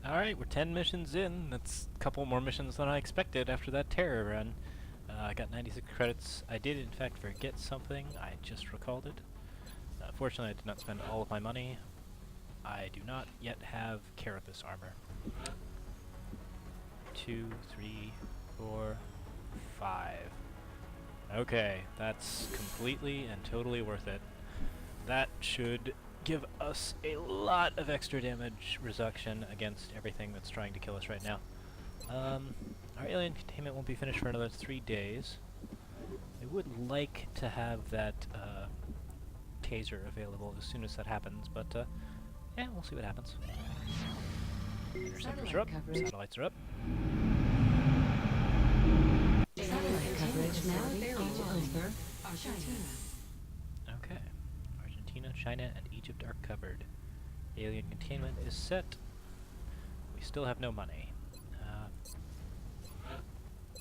Alright, we're 10 missions in. That's a couple more missions than I expected after that terror run. I got 96 credits. I did in fact forget something. I just recalled it. Fortunately, I did not spend all of my money. I do not yet have Carapace armor. 2, 3, 4, 5. Okay, that's completely and totally worth it. That should give us a lot of extra damage reduction against everything that's trying to kill us right now. Our alien containment won't be finished for another 3 days. I would like to have that taser available as soon as that happens, but yeah, we'll see what happens. Interceptors are up, satellites are up. Satellite coverage now available over Argentina. Okay. Argentina, China, and Egypt are covered. Alien containment is set. We still have no money.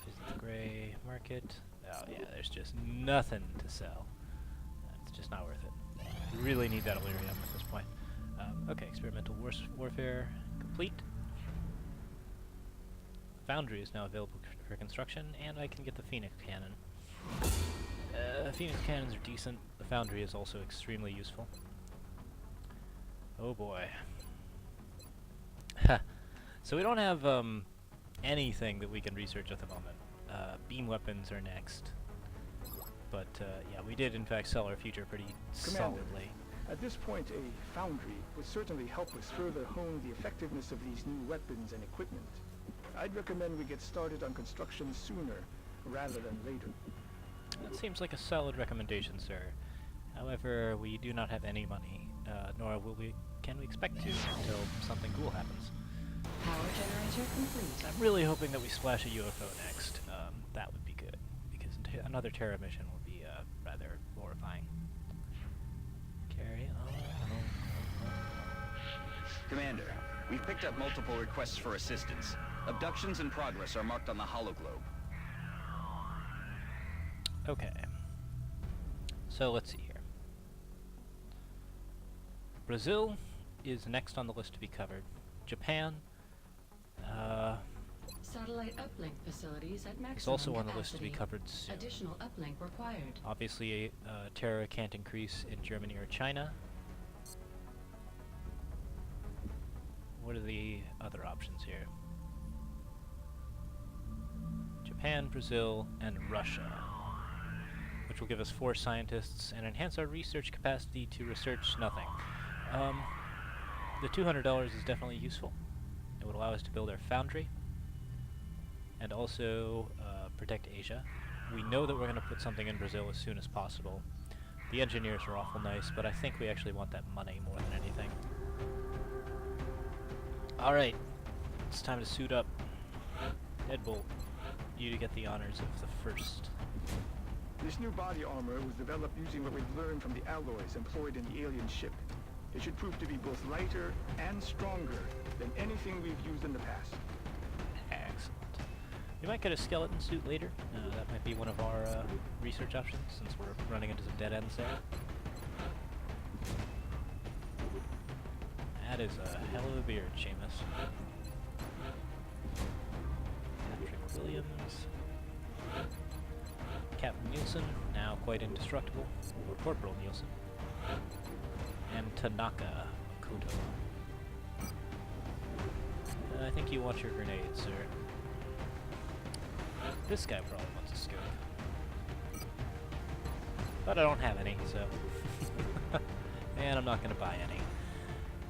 Visit the gray market. Oh yeah, there's just nothing to sell. It's just not worth it. We really need that Illyrium at this point. Okay, experimental warfare complete. Foundry is now available for construction, and I can get the Phoenix cannon. Phoenix cannons are decent. The Foundry is also extremely useful. Oh boy. So we don't have anything that we can research at the moment. Beam weapons are next. But yeah, we did in fact sell our future pretty solidly. At this point, a foundry would certainly help us further hone the effectiveness of these new weapons and equipment. I'd recommend we get started on construction sooner rather than later. That seems like a solid recommendation, sir. However, we do not have any money, nor can we expect to until something cool happens. Power generator complete. I'm really hoping that we splash a UFO next. That would be good, because another Terra mission would be rather horrifying. Carry on. Commander, we've picked up multiple requests for assistance. Abductions in progress are marked on the hologlobe. Okay. So let's see here. Brazil is next on the list to be covered. Japan, Satellite uplink facilities at maximum is also on the capacity. list to be covered soon. Additional uplink required. Obviously, Terra can't increase in Germany or China. What are the other options here? Japan, Brazil, and Russia, which will give us 4 scientists and enhance our research capacity to research nothing. The $200 is definitely useful. It would allow us to build our foundry and also protect Asia. We know that we're going to put something in Brazil as soon as possible. The engineers are awful nice, but I think we actually want that money more than anything. Alright, it's time to suit up. Deadbolt, you to get the honors of the first. This new body armor was developed using what we've learned from the alloys employed in the alien ship. It should prove to be both lighter and stronger than anything we've used in the past. Excellent. We might get a skeleton suit later. That might be one of our research options, since we're running into some dead ends there. That is a hell of a beard, Seamus. Patrick Williams. Captain Nielsen, now quite indestructible. Or Corporal Nielsen. And Tanaka Makoto. I think you want your grenades, sir. This guy probably wants a scope. But I don't have any, so... and I'm not going to buy any.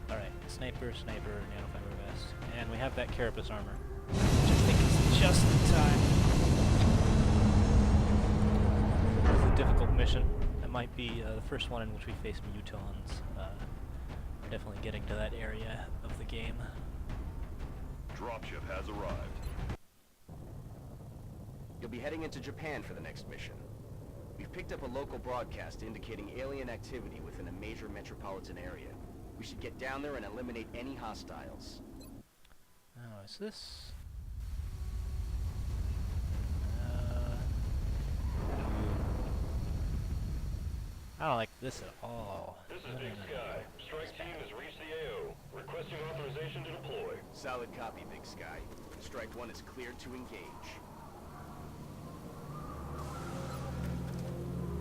Alright, sniper, nanofiber vest. And we have that Carapace armor, which I think is just in time. This is a difficult mission. It might be the first one in which we face mutons. We're definitely getting to that area of the game. Dropship has arrived. You'll be heading into Japan for the next mission. We've picked up a local broadcast indicating alien activity within a major metropolitan area. We should get down there and eliminate any hostiles. Oh, is this... I don't like this at all. This is Big Sky. Strike team has reached the AO. Requesting authorization to deploy. Solid copy, Big Sky. Strike 1 is cleared to engage.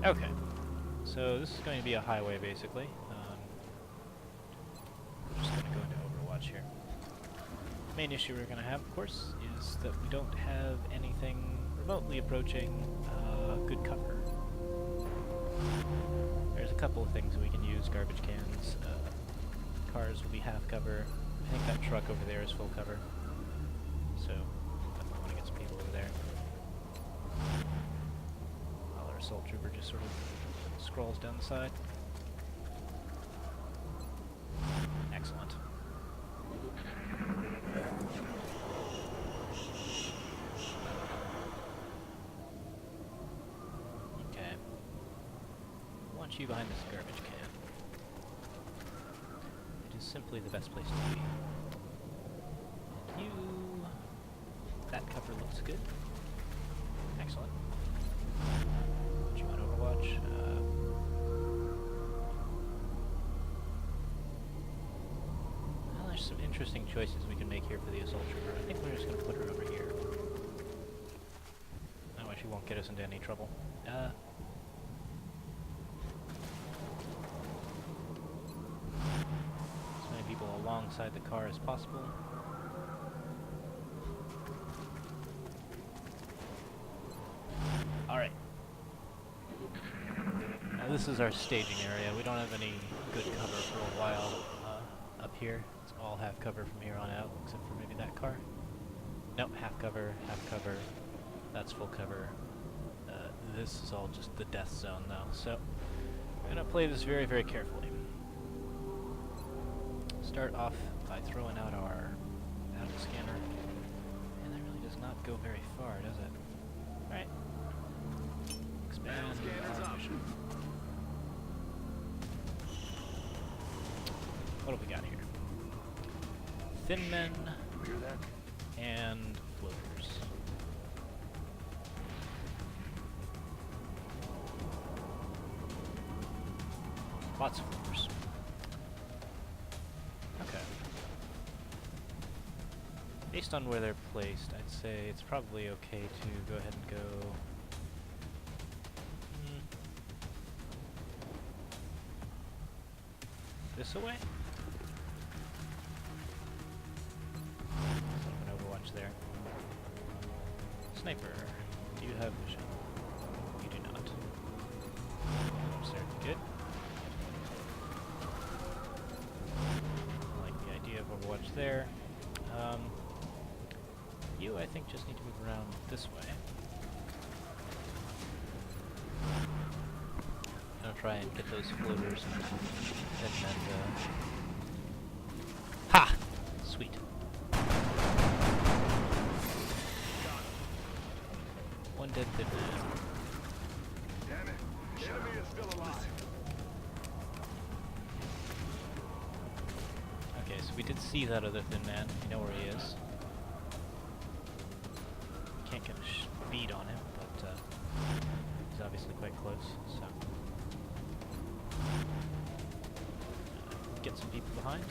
Okay. So this is going to be a highway, basically. I'm just going to go into Overwatch here. The main issue we're going to have, of course, is that we don't have anything remotely approaching good cover. There's a couple of things we can use. Garbage cans, cars will be half cover. I think that truck over there is full cover. So, definitely want to get some people over there. While our assault trooper just sort of scrolls down the side. Excellent. Okay. I want you behind this garbage can. It is simply the best place to be. And you... That cover looks good. Excellent. Put you on Overwatch. Well, there's some interesting choices we can make here for the assault trooper. I think we're just going to put her over here. That way she won't get us into any trouble. As many people alongside the car as possible. Alright. Now this is our staging area. We don't have any good cover for a while up here. It's all half cover from here on out, except for maybe that car. Nope, half cover, that's full cover. This is all just the death zone though, so I'm going to play this very, very carefully. Start off by throwing out our battle scanner, and that really does not go very far, does it? Alright. Expand our mission. What have we got here? Thin men and floaters. Lots of floaters. Okay. Based on where they're placed, I'd say it's probably okay to go ahead and go... this away? Set up an Overwatch there. Sniper, do you have vision? You do not. Certainly good. I like the idea of Overwatch there. You, I think, just need to move around this way. I'm gonna try and get those floaters and ha! Sweet. One dead thin man. Damn it. The enemy is still alive. Okay, so we did see that other thin man. We know where he is. Can't get a bead on him, but he's obviously quite close, so... get some people behind.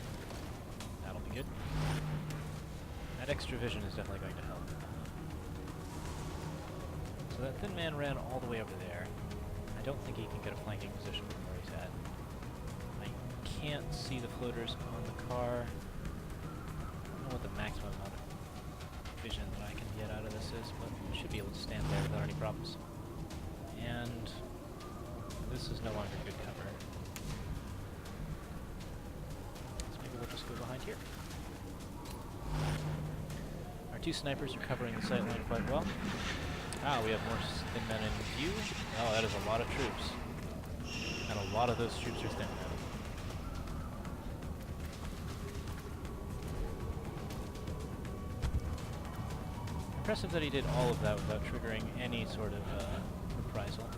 That'll be good. That extra vision is definitely going to help. So that thin man ran all the way over there. I don't think he can get a flanking position from where he's at. I can't see the floaters on the car. I don't know what the maximum amount of vision that I can get out of this is, but I should be able to stand there without any problems. And this is no longer good cover. So maybe we'll just go behind here. Our two snipers are covering the sight line quite well. Ah, we have more thin men in view. Oh, that is a lot of troops. And a lot of those troops are thin men. Impressive that he did all of that without triggering any sort of reprisal.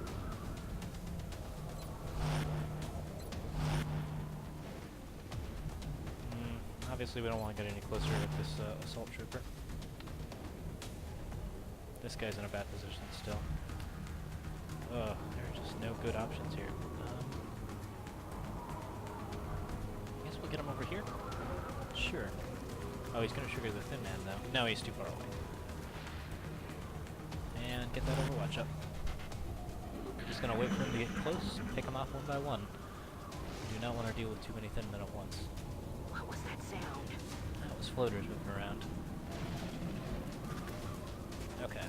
Obviously we don't want to get any closer with this assault trooper. This guy's in a bad position still. There are just no good options here. I guess we'll get him over here. Sure. Oh, he's gonna trigger the Thin Man though. No, he's too far away. And get that Overwatch up. Just gonna wait for him to get close, pick him off one by one. Do not want to deal with too many Thin Men at once. What was that sound? That was floaters moving around. Okay.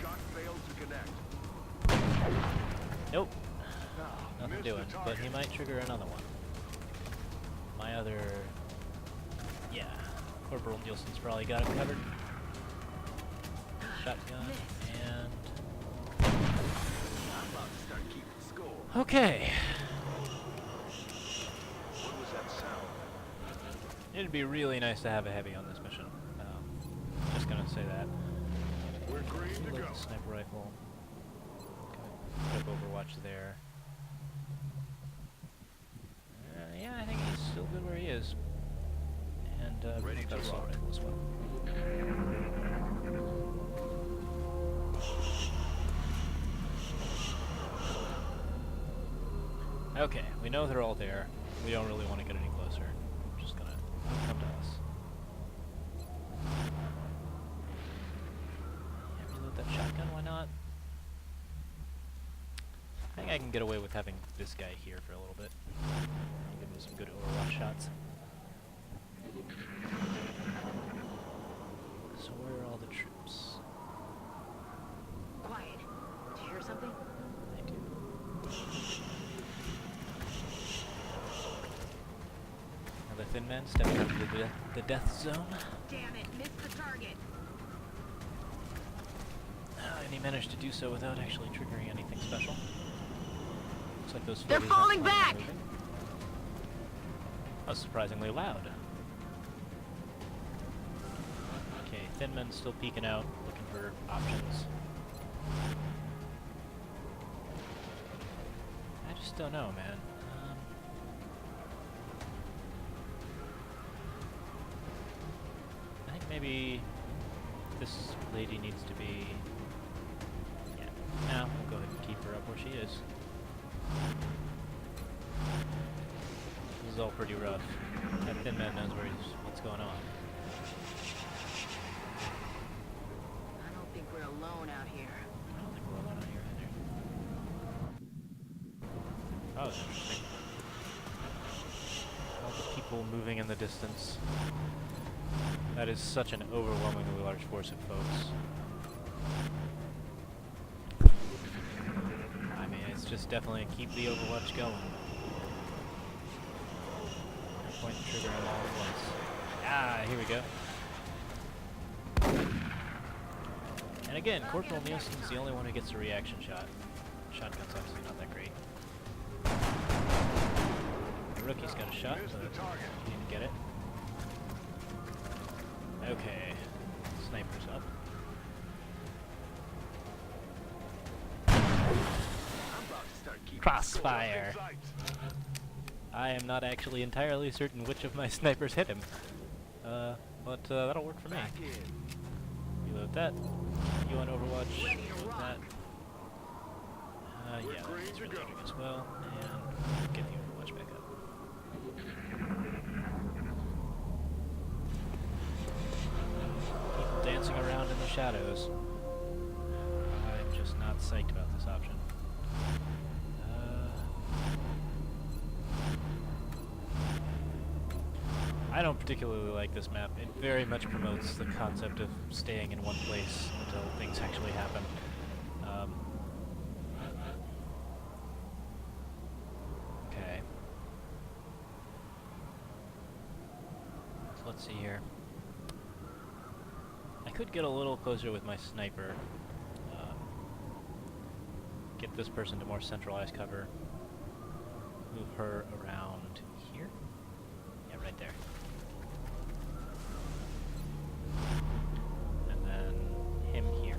Shot failed to connect. Nope. Ah, Nothing missed the doing. But target. he might trigger another one. My other... Yeah. Corporal Nielsen's probably got him covered. Shotgun, and... I'm about to start keeping score. Okay. What was that sound? It'd be really nice to have a heavy on this mission. Just gonna say that. We're green to Load go. the sniper rifle. Put up Overwatch there. Yeah, I think he's still good where he is. And Ready got to assault rock. rifle as well. Okay, we know they're all there. We don't really want to get any closer. We're just gonna come to us. Yeah, reload that shotgun, why not? I think I can get away with having this guy here for a little bit. Give him some good Overwatch shots. So where are all the troops? Quiet. Did you hear something? I do. Another Thin Man stepping up to the death zone. Damn it, missed the target. And he managed to do so without actually triggering anything special. Looks like those They're floaters aren't falling planning on back! moving. That was surprisingly loud. Okay, Thin Man's still peeking out, looking for options. I just don't know, man. I think maybe this lady needs to be... Yeah, no, we'll go ahead and keep her up where she is. This is all pretty rough. That Thin Man knows what's going on. I don't think we're alone out here. I don't think we're alone out here either. Oh, that's interesting. All the people moving in the distance. That is such an overwhelmingly large force of folks. I mean, it's just definitely keep the Overwatch going. No point in triggering them all at once. Ah, here we go. And again, Corporal Nielsen's the only one who gets a reaction shot. Shotgun's obviously not that great. The rookie's got a shot, Missed but the target. he didn't get it. Okay, sniper's up. I'm about to start keeping Crossfire. score. Up in sight. I am not actually entirely certain which of my snipers hit him. But that'll work for me. Back in. Reload that. You on Overwatch. Ready to Reload rock. that. We're Yeah, green that's to go. reloading as well. And get the Overwatch back up. People dancing around in the shadows. I'm just not psyched about this option. I don't particularly like this map. It very much promotes the concept of staying in one place until things actually happen. Okay. So let's see here. I could get a little closer with my sniper. Get this person to more centralized cover. Move her around here. Yeah, right there. And then him here.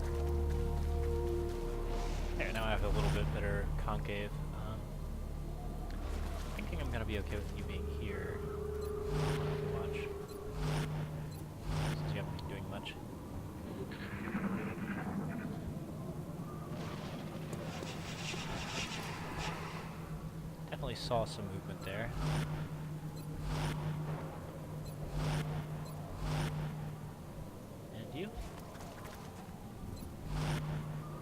There, now I have a little bit better concave. Thinking I'm gonna be okay with you being here. Watch. Since you haven't been doing much. Definitely saw some movement there. And you?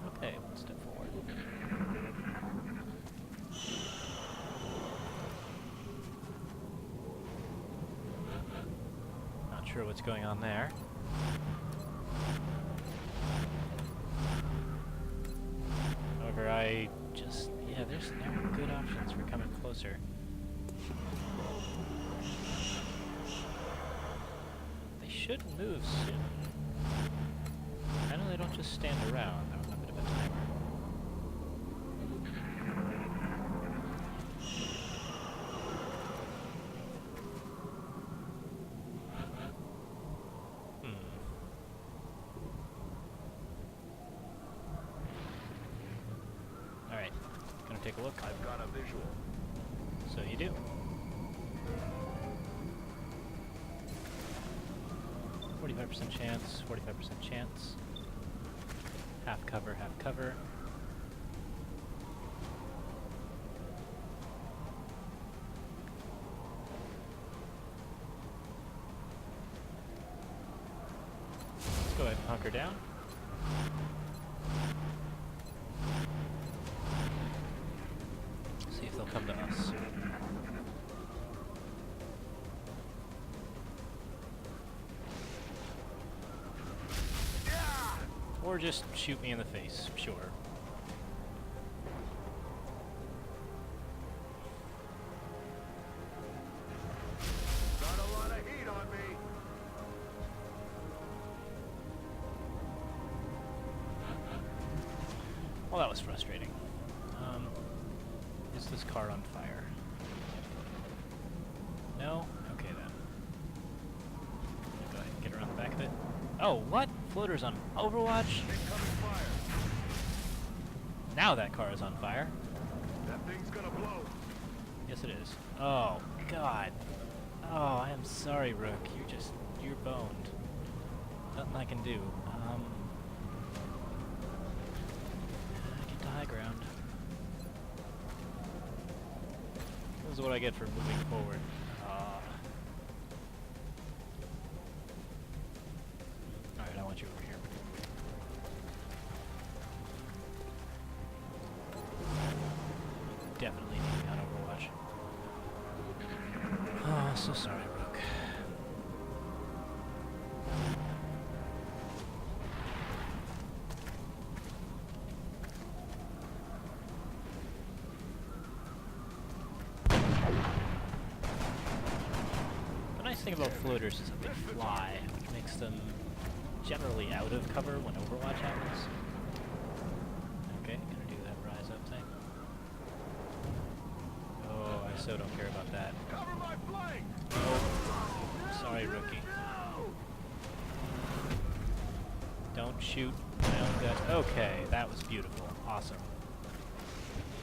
Okay, one step forward. Not sure what's going on there. However, yeah, there's no good options for coming closer. They should move soon. I know they don't just stand around. That was a bit of a timer. Alright, gonna take a look. I've got a visual. So you do. 45% chance, 45% chance. Half cover, half cover. Let's go ahead and hunker down. See if they'll come to us. Or just shoot me in the face, sure. Got a lot of heat on me. Well, that was frustrating. Is this car on fire? No? Okay then. Go ahead and get around the back of it. Oh, what? Floater's on Overwatch? Incoming fire. Now that car is on fire. That thing's gonna blow. Yes, it is. Oh, God. Oh, I am sorry, Rook. You're boned. Nothing I can do. Get to high ground. This is what I get for moving forward. Alright, I want you over here. Definitely need to be on Overwatch. Oh, so sorry, Rook. The nice thing about floaters is that they fly, which makes them generally out of cover when Overwatch happens. Okay, gonna do that rise up thing. Oh, I so don't care about that. Cover my flank. Oh, sorry, rookie. Don't shoot my own guys. Okay, that was beautiful. Awesome.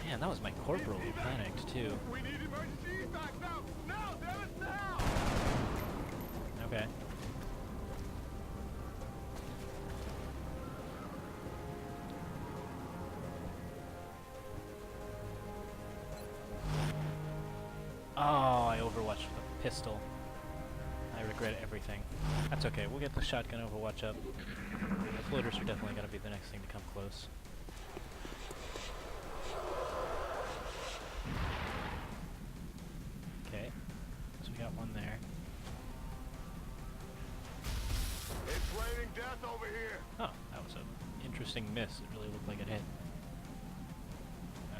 Man, that was my corporal who panicked, too. We need emergency evac now. Now, damn it, now. Okay. Oh, I overwatched with a pistol. I regret everything. That's okay, we'll get the shotgun overwatch up. The floaters are definitely going to be the next thing to come close. Okay, so we got one there. It's raining death over here. Oh, that was an interesting miss. It really looked like it hit.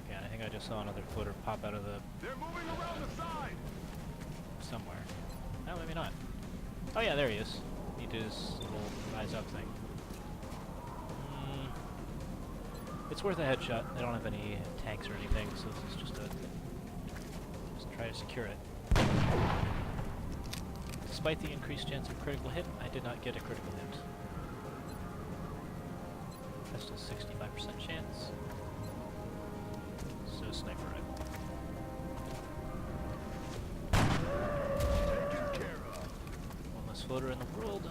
Okay, I think I just saw another floater pop out of the... They're moving around the side. somewhere. No, maybe not. Oh yeah, there he is. He did his little rise up thing. It's worth a headshot. They don't have any tanks or anything, so this is just try to secure it. Despite the increased chance of critical hit, I did not get a critical hit. That's still 65% chance. So sniper rifle. Taken care of. One less floater in the world.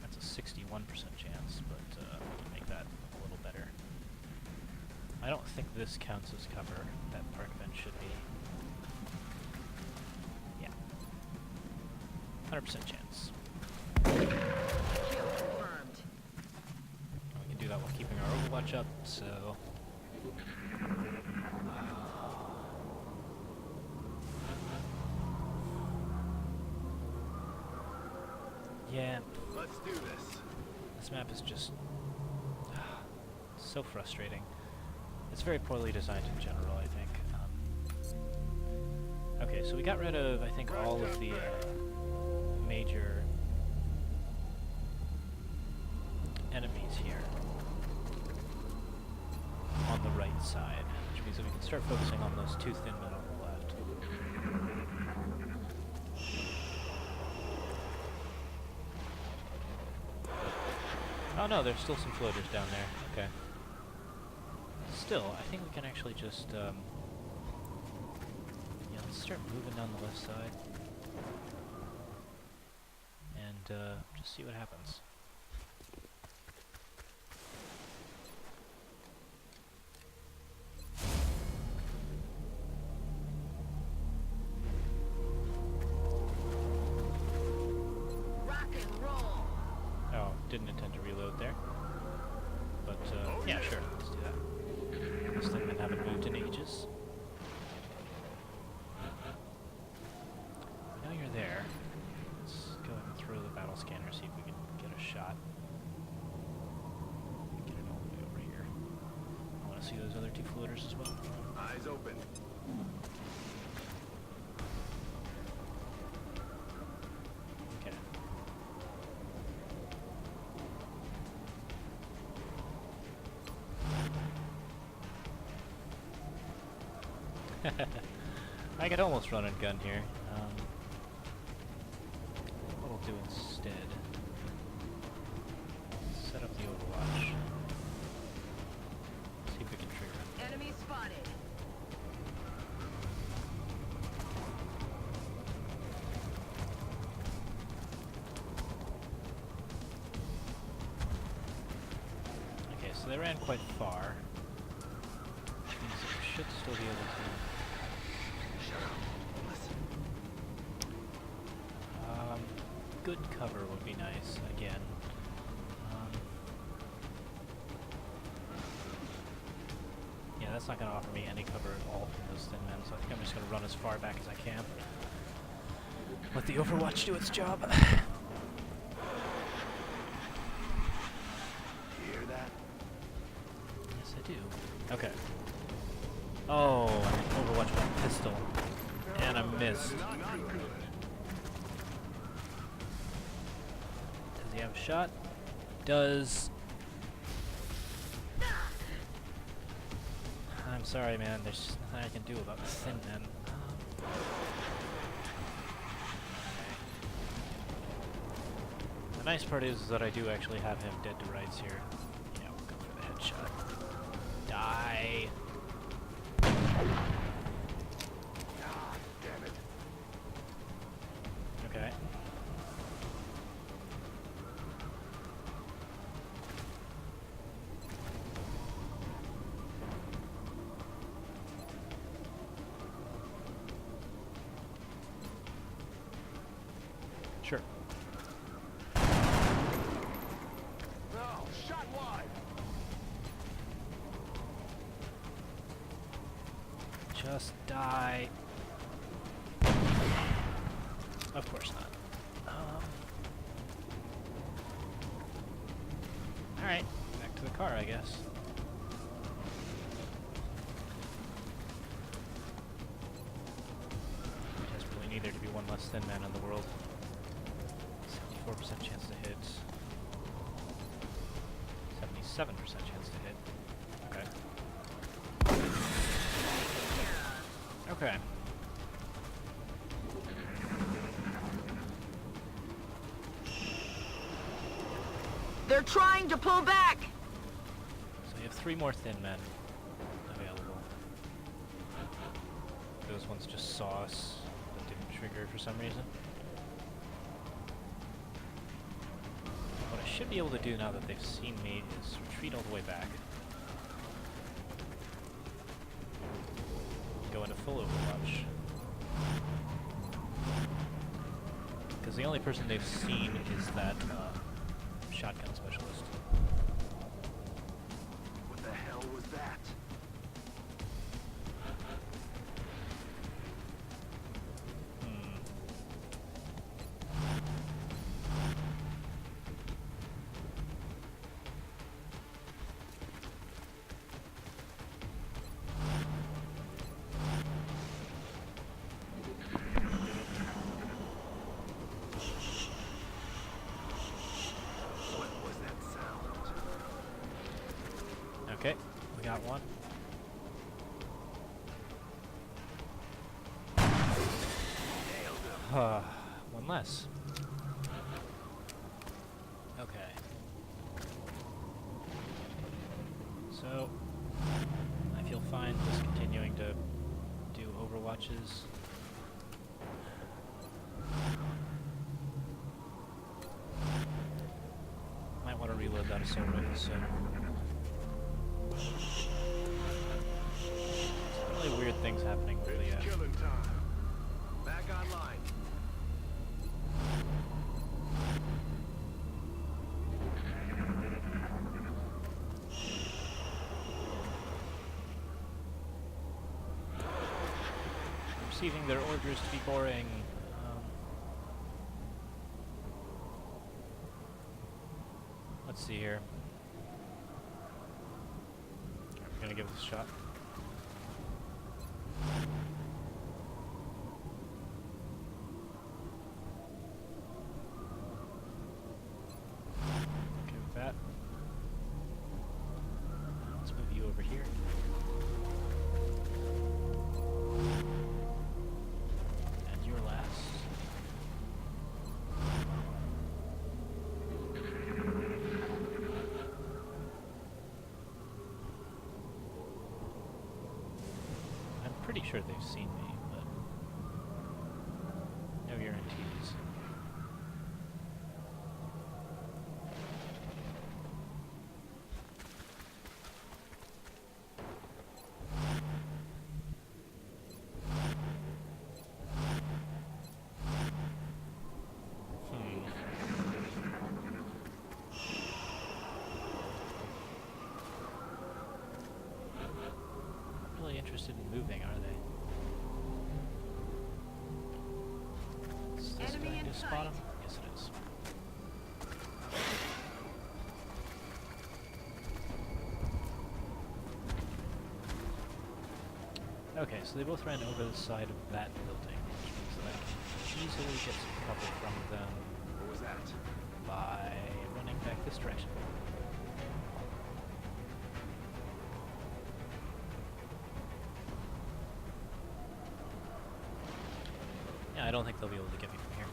That's a 61% chance, but we can make that a little better. I I don't think this counts as cover. That park bench should be. Yeah. 100% chance. Kill confirmed. We can do that while keeping our Overwatch up, so... Yeah, Let's do this. this map is just so frustrating. It's very poorly designed in general, I think. Okay, so we got rid of, I think, all of the major enemies here on the right side, which means that we can start focusing on those two thin men on the left. Oh no, there's still some floaters down there. Okay. Still, I think we can actually just, yeah, let's start moving down the left side. And, just see what happens. Rock and roll. Oh, didn't intend to reload there. But, yeah, sure, let's do that. Those thingmen haven't moved in ages. I know you're there. Let's go ahead and throw the battle scanner, see if we can get a shot. Get it all the way over here. I want to see those other two floaters as well. Eyes open. Okay. I could almost run and gun here. What I'll do instead, set up the Overwatch. See if we can trigger it. Enemy spotted. Okay, so they ran quite far. Which means that we should still be able to... good cover would be nice, again. Yeah, that's not going to offer me any cover at all from those thin men, so I think I'm just going to run as far back as I can. Let the Overwatch do its job. Hear that? Yes, I do. Okay. Oh, Overwatch with a pistol. And I missed. Not good. Does he have a shot? Does. I'm sorry, man. There's just nothing I can do about thin men. The nice part is that I do actually have him dead to rights here. Yeah, we'll go for the headshot. Die. Ah, damn it. Okay. Sure. No, shot wide. Just die. Of course not. Alright, back to the car, I guess. Desperately need there to be one less thin man in the world. 74% chance to hit. 77% chance to hit. Okay. Okay. They're trying to pull back. So we have 3 more thin men available. Those ones just saw us, but didn't trigger for some reason. What I should be able to do now that they've seen me is retreat all the way back. go into full Overwatch. Because the only person they've seen is that shotgun specialist. What the hell was that? What was that sound? Okay, we got one. One less. Okay. So, I feel fine just continuing to do Overwatches. Might want to reload that assault rifle soon. Some really weird things happening with the It's killing time. Back online. receiving their orders to be boring. Let's see here. I'm gonna give this a shot. Okay with that. Let's move you over here. And you're last. I'm pretty sure they've seen me, but no guarantees. Not really interested in moving, are they? Is this Enemy going in to spot sight. him? Yes, it is. Okay, so they both ran over the side of that building, which means that I can easily get some cover from them What was that? by running back this direction. Yeah, I don't think they'll be able to get me from here.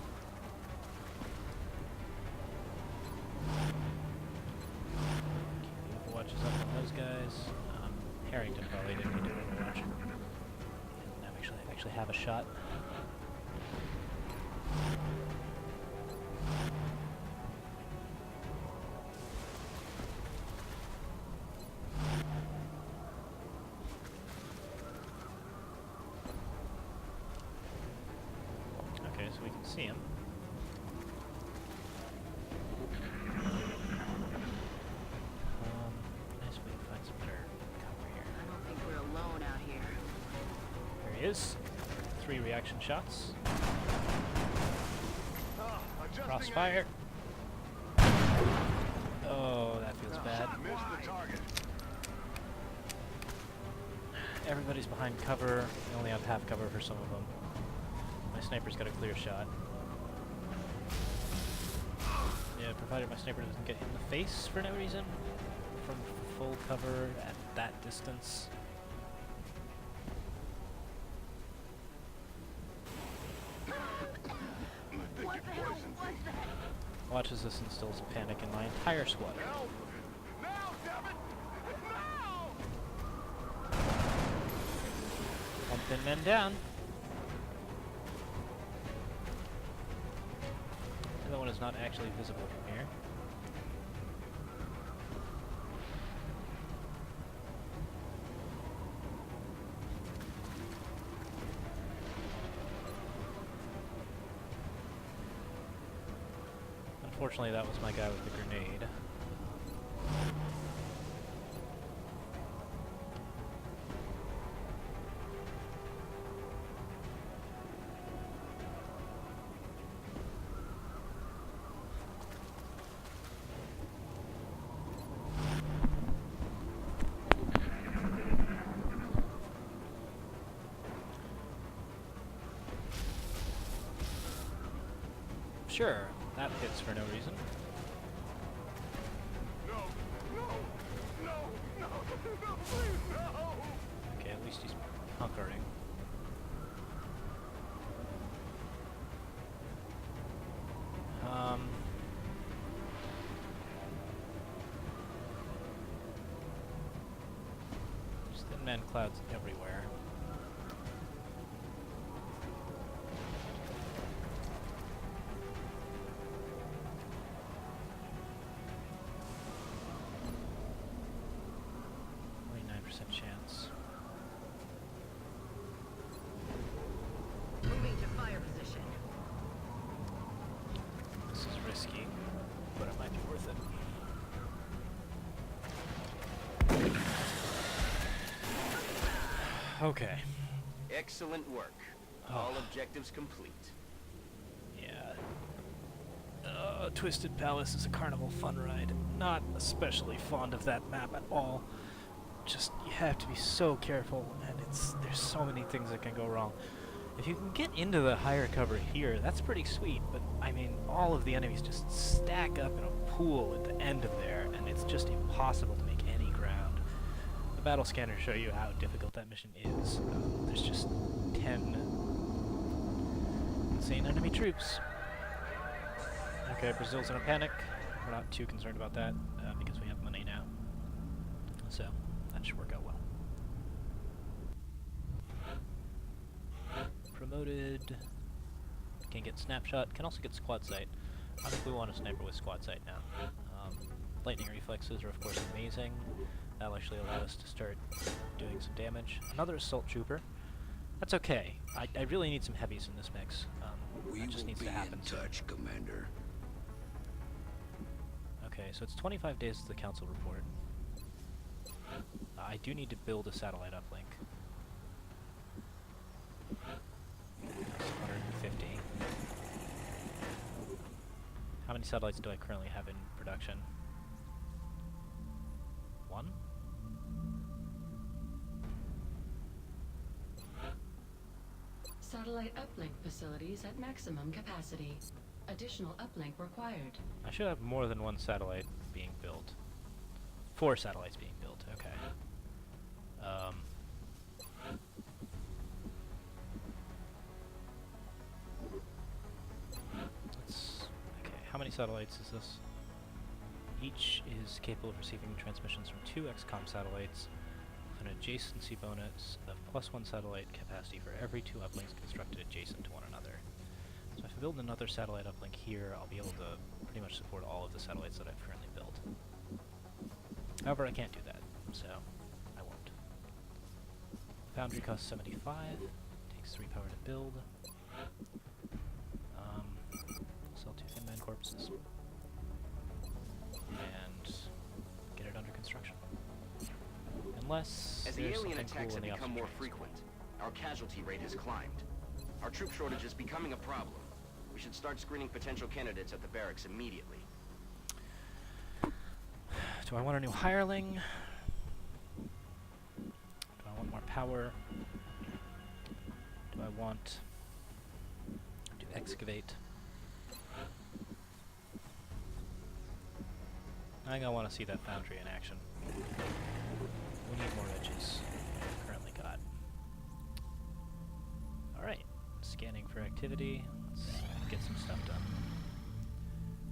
Keep the Overwatch is up on those guys. Harrington probably didn't need to Overwatch. Didn't actually have a shot. Okay, so we can see him. Nice if we can find some better cover here. I don't think we're alone out here. There he is. 3 reaction shots. Adjusting Crossfire. Oh, that feels bad. Missed the target. Everybody's behind cover. We only have half cover for some of them. My sniper's got a clear shot. Yeah, provided my sniper doesn't get hit in the face for no reason. From full cover at that distance. What the hell was that? Watch as this instills panic in my entire squad. Help! Now, damn it! Now! Pumping men down. The other one is not actually visible from here. Unfortunately, that was my guy with the grenade. Sure, that hits for no reason. No, no, no, no, no, please, no! Okay, at least he's hunkering. There's thin man clouds everywhere. Chance. Moving to fire position. This is risky, but it might be worth it. Okay. Excellent work. All objectives complete. Yeah. Twisted Palace is a carnival fun ride. Not especially fond of that map at all. Just, you have to be so careful, and there's so many things that can go wrong. If you can get into the higher cover here, that's pretty sweet, but I mean, all of the enemies just stack up in a pool at the end of there, and it's just impossible to make any ground. The battle scanners show you how difficult that mission is. There's just 10 insane enemy troops. Okay, Brazil's in a panic. We're not too concerned about that, because we have money now. So, that should work out well. Promoted. Can get snapshot. Can also get squad sight. I think we want a sniper with squad sight now. Lightning reflexes are of course amazing. That'll actually allow us to start doing some damage. Another assault trooper. That's okay. I really need some heavies in this mix. That just needs to happen. We will be in touch, Commander. Okay, so it's 25 days to the council report. I do need to build a satellite uplink. That's 150. How many satellites do I currently have in production? 1? Satellite uplink facilities at maximum capacity. Additional uplink required. I should have more than one satellite being built. 4 satellites being built, okay. Okay, how many satellites is this? Each is capable of receiving transmissions from 2 XCOM satellites with an adjacency bonus of +1 satellite capacity for every 2 uplinks constructed adjacent to one another. So if I build another satellite uplink here, I'll be able to pretty much support all of the satellites that I've currently built. However, I can't do that, so I won't. Foundry costs 75, takes 3 power to build. Sell 2 thin man corpses. And get it under construction. Unless As the there's alien something attacks cool in have the become more observation frequent, our casualty rate has climbed. Our troop shortage is becoming a problem. We should start screening potential candidates at the barracks immediately. Do I want a new hireling? Do I want more power? Do I want to excavate? I think I want to see that foundry in action. We need more edges than we've currently got. Alright, scanning for activity. Let's get some stuff done.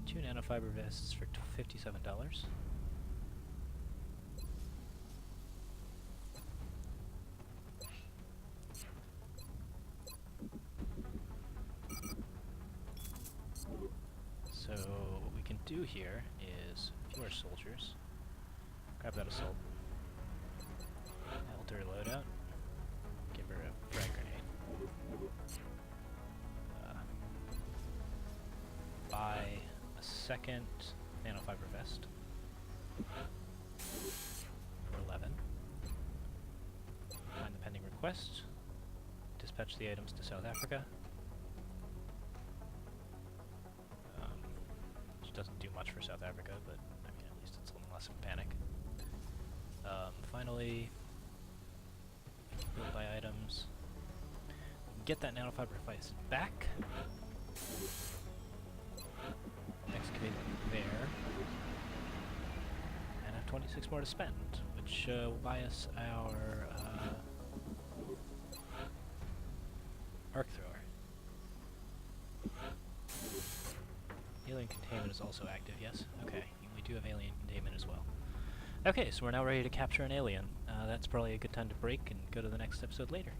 2 nanofiber vests for $57. So what we can do here is fewer soldiers. Grab that assault. Elder loadout. Give her a frag grenade. Buy a second nanofiber vest. For 11. Find the pending request. Dispatch the items to South Africa. Which doesn't do much for South Africa, but I mean, at least it's a little less of a panic. Finally, build by items. Get that nanofiber device back. Excavate there. And have 26 more to spend, which will buy us our arc thrower. Alien containment is also active, yes? Okay, we do have alien containment as well. Okay, so we're now ready to capture an alien. That's probably a good time to break and go to the next episode later.